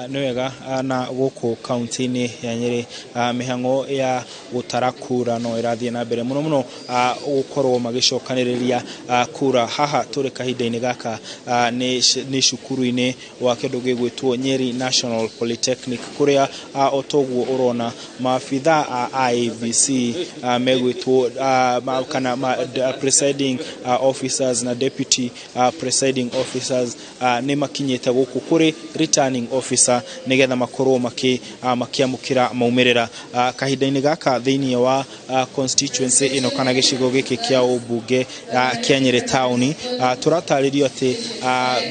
Nwega na gũkũ kaunti-inĩ ya Nyeri mĩhang'o ya gũtara kura no ĩrathiĩ na mbere mũno gũkorwo magĩcokanĩrĩria kura haha tũrĩ kahinda-inĩ gaka nĩ cukuru-inĩ wa kĩndũ gĩgwĩtwo Nyeri National Polytechnic kũrĩa otoguo ũrona maabitha a IEBC megwĩtwo kana presiding officers na deputy presiding officers nĩ makinyĩte gũkũ kũrĩ returning officer nigetha makorwo makiamukira maumĩrĩra kahinda-inĩ gaka thĩinĩ wa constituency ino kana gĩcigo gĩkĩ kĩa ũmbunge kĩa Nyeri town tũratarĩrio atĩ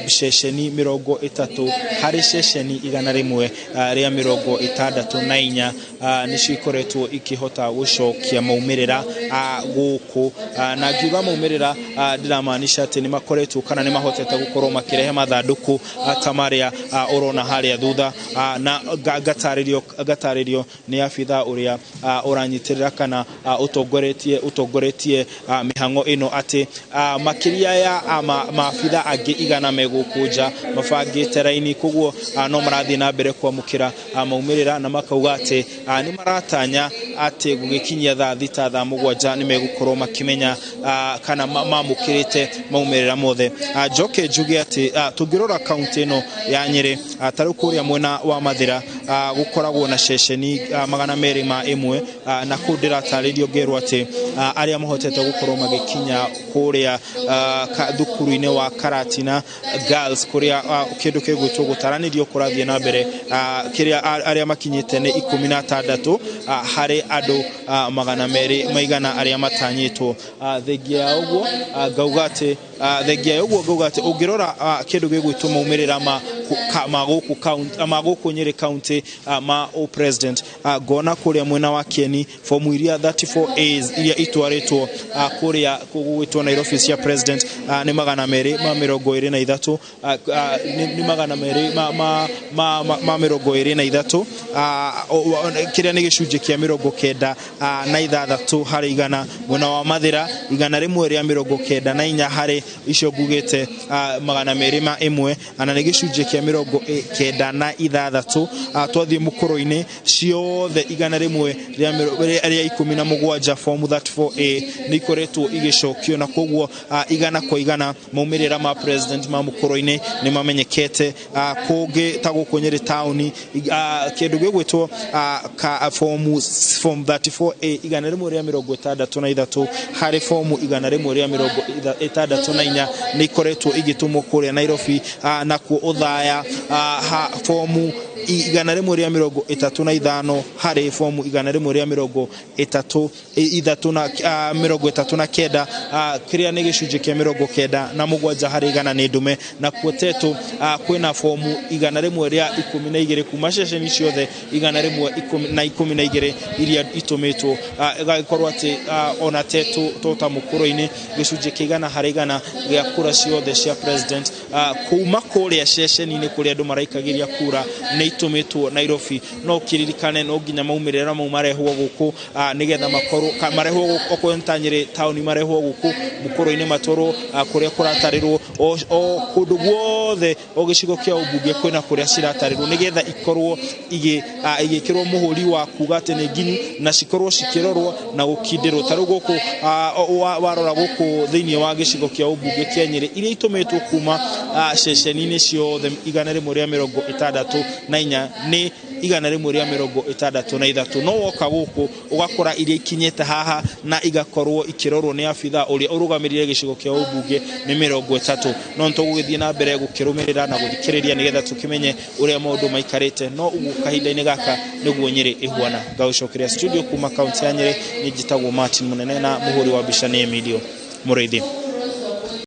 ceceni 30 harĩ ceceni 100 rĩa 64 nĩcio ikoretwo ikihota gũcokia maumĩrĩra gũkũ na ngiuga maumĩrĩra ndiramaanisha atĩ nĩ makoretwo kana nĩ mahotete gũkorwo makirehe mathandũkũ ta marĩa urona harĩa thutha na gatarĩrio nĩ abitha ũrĩa ũranyitirĩra kana utongoretie mĩhang'o ĩno atĩ makĩria ya maabitha angĩ 100 megũkũnja mabangĩte raini koguo no marathiĩ na mbere kwamũkĩra maumĩrĩra na makauga atĩ nĩ maratanya atĩ gũgĩkinyia thaa 7 nĩ megũkorwo makimenya kana mamũkĩrĩte maumĩrĩra mothe njoke njuge atĩ tũngĩrora kaunti ĩno ya Nyeri tarĩu kũrĩa mwena wa mathira gũkoragwo na ceceni 201 na kũu ndĩratarĩrio ngerwo atĩ arĩa mahotete gũkorwo magĩkinya kũrĩa thukuru-inĩ wa Karatina Girls kũrĩa kĩndũ kĩgwĩtwo gũtaranĩrio kũrathiĩ na mbere kĩrĩa arĩa makinyĩte nĩ 16 harĩ andũ 200 arĩa matanyĩtwo thengia ya ũguo ngauga atĩ ũngĩrora kĩndũ gĩgwĩtwo maumĩrĩra ma gũkũ Nyeri county ma president ngona kũrĩa mwena wa Kieni fomu iria 34As iria itwarĩtwo kũrĩa gũgwĩtwo Nairobi cia president nĩ 223 kĩrĩa nĩ gĩcunjĩ kĩa 96 harĩ 100 mwena wa mathira 194 harĩ icio ngugĩte 201 na nĩ gĩcunjĩ kĩa 96 twathiĩ mũkũrũ-inĩ ciothe 100 rĩa 17 fomu 34A nĩ ikoretwo igĩcokio na koguo 100% maumĩrĩra ma president ma mũkũrũ-inĩ nĩ mamenyekete kũngĩ ta gũkũ Nyeri town kĩndũ gĩgwĩtwo fomu 34A 163 harĩ fomu 164 nĩ ikoretwo igĩtũmwo kũrĩa Nairobi na kuo ũthaya fomu 135 harĩ fomu 139 kĩrĩa nĩ gĩcunjĩ kĩa 97 harĩ 100 nĩ ndume na kuo tetu kwĩna fomu 112 kuma ceceni ciothe 112 iria itũmĩtwo gagĩkorwo atĩ ona tetu tota mũkũrũ-inĩ gĩcunjĩ kĩa 100 harĩ 100 gĩa kura ciothe cia president kuma kũrĩa ceceni-inĩ kũrĩa andũ maraikagĩria kura nĩ itũmĩtwo Nairobi no kiririkane no nginya maumĩrĩra mau marehwo gũkũ nigetha marehwo gũkũ ta Nyeri town marehwo gũkũ mũkũrũ-inĩ matwarwo kũrĩa kũratarĩrwo o kũndũ guothe o gĩcigo kĩa ũmbunge kwĩna kũrĩa ciratarĩrwo nigetha ikorwo igĩkĩrwo mũhũri wa kuga atĩ nĩ nginyu na cikorwo cikĩrorwo na gũkindĩrwo tarĩu gũkũ warora gũkũ thĩinĩ wa gĩcigo kĩa ũmbunge kĩa Nyeri iria itũmĩtwo kuma ceceni-inĩ ciothe 164 nĩ 163 no woka gũkũ ugakora iria ikinyĩte haha na igakorwo ikirorwo nĩ abitha ũrĩa ũrũgamĩrĩire gĩcigo kĩa ũmbunge nĩ 30 no tũgũgĩthiĩ na mbere gũkĩrũmĩrĩra na gũthikĩrĩria nigetha tũkimenye ũrĩa maũndũ maikarĩte no ũguo kahinda-inĩ gaka nĩguo Nyeri ĩhuana ngaucokeria studio kuma kaunti ya Nyeri nĩ njitagwo Martin Munene na mũhũri wa mbica nĩ Emilio Mũrĩithi.